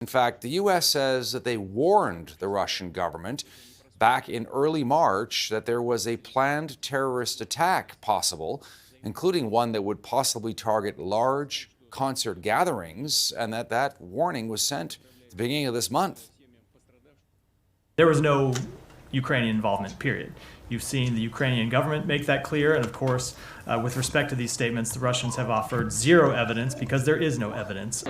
In fact, the U.S. says that they warned the Russian government back in early March that there was a planned terrorist attack possible, including one that would possibly target large concert gatherings, and that warning was sent at the beginning of this month. There was no Ukrainian involvement, period. You've seen the Ukrainian government make that clear, and of course, with respect to these statements, the Russians have offered zero evidence because there is no evidence.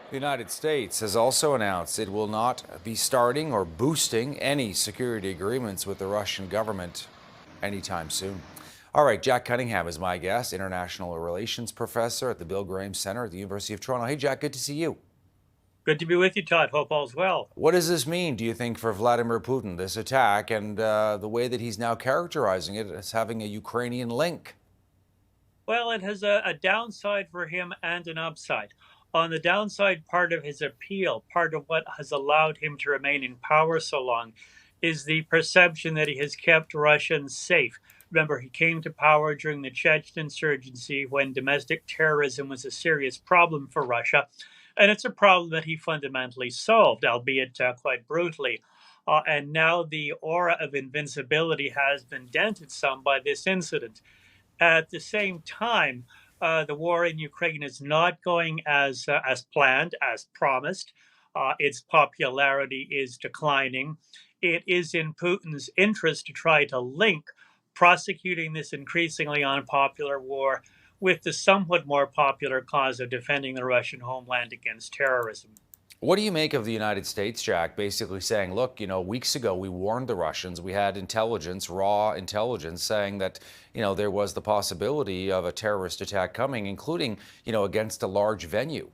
The United States has also announced it will not be starting or boosting any security agreements with the Russian government anytime soon. All right, Jack Cunningham is my guest, international relations professor at the Bill Graham Center at the University of Toronto. Hey, Jack, good to see you. Good to be with you, Todd. Hope all's well. What does this mean, do you think, for Vladimir Putin, this attack, and the way that he's now characterizing it as having a Ukrainian link? Well, it has a downside for him and an upside. On the downside, part of his appeal, part of what has allowed him to remain in power so long, is the perception that he has kept Russians safe. Remember, he came to power during the Chechen insurgency when domestic terrorism was a serious problem for Russia. And it's a problem that he fundamentally solved, albeit quite brutally. And now the aura of invincibility has been dented some by this incident. At the same time, the war in Ukraine is not going as planned, as promised. Its popularity is declining. It is in Putin's interest to try to link prosecuting this increasingly unpopular war with the somewhat more popular cause of defending the Russian homeland against terrorism. What do you make of the United States, Jack, basically saying, look, weeks ago we warned the Russians, we had intelligence, raw intelligence, saying that, there was the possibility of a terrorist attack coming, including, against a large venue?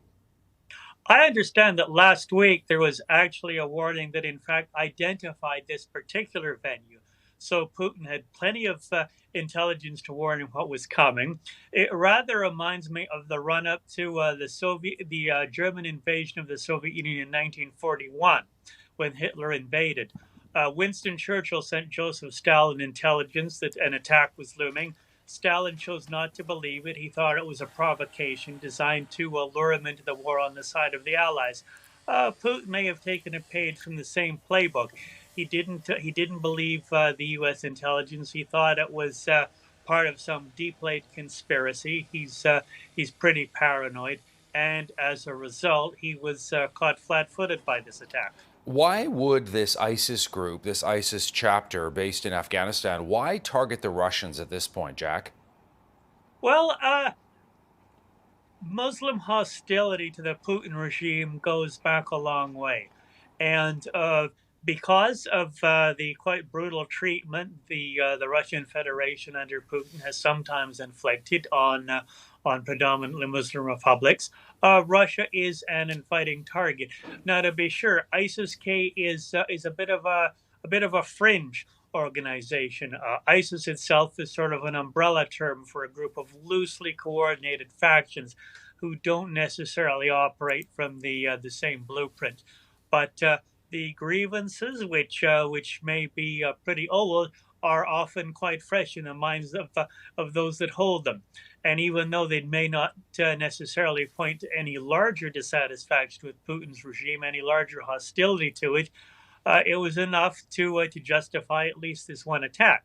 I understand that last week there was actually a warning that, in fact, identified this particular venue. So Putin had plenty of intelligence to warn him what was coming. It rather reminds me of the run-up to the German invasion of the Soviet Union in 1941, when Hitler invaded. Winston Churchill sent Joseph Stalin intelligence that an attack was looming. Stalin chose not to believe it. He thought it was a provocation designed to lure him into the war on the side of the Allies. Putin may have taken a page from the same playbook. He didn't believe the U.S. intelligence. He thought it was part of some deep-laid conspiracy. He's pretty paranoid, and as a result, he was caught flat-footed by this attack. Why would this ISIS group, this ISIS chapter based in Afghanistan, why target the Russians at this point, Jack? Well, Muslim hostility to the Putin regime goes back a long way. And because of the quite brutal treatment the Russian Federation under Putin has sometimes inflicted on predominantly Muslim republics, Russia is an inviting target. Now, to be sure, ISIS-K is a bit of a fringe organization. ISIS itself is sort of an umbrella term for a group of loosely coordinated factions who don't necessarily operate from the same blueprint. But the grievances, which may be pretty old, are often quite fresh in the minds of those that hold them. And even though they may not necessarily point to any larger dissatisfaction with Putin's regime, any larger hostility to it, it was enough to justify at least this one attack.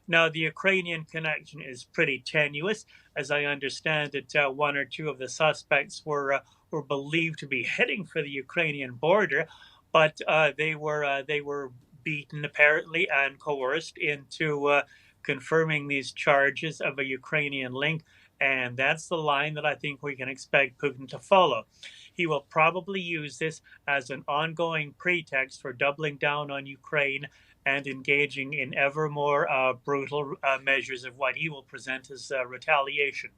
Now, the Ukrainian connection is pretty tenuous. As I understand it, one or two of the suspects were believed to be heading for the Ukrainian border, but they were beaten apparently and coerced into confirming these charges of a Ukrainian link. And that's the line that I think we can expect Putin to follow. He will probably use this as an ongoing pretext for doubling down on Ukraine and engaging in ever more brutal measures of what he will present as retaliation.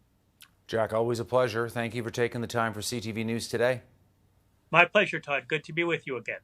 Jack, always a pleasure. Thank you for taking the time for CTV News today. My pleasure, Todd. Good to be with you again.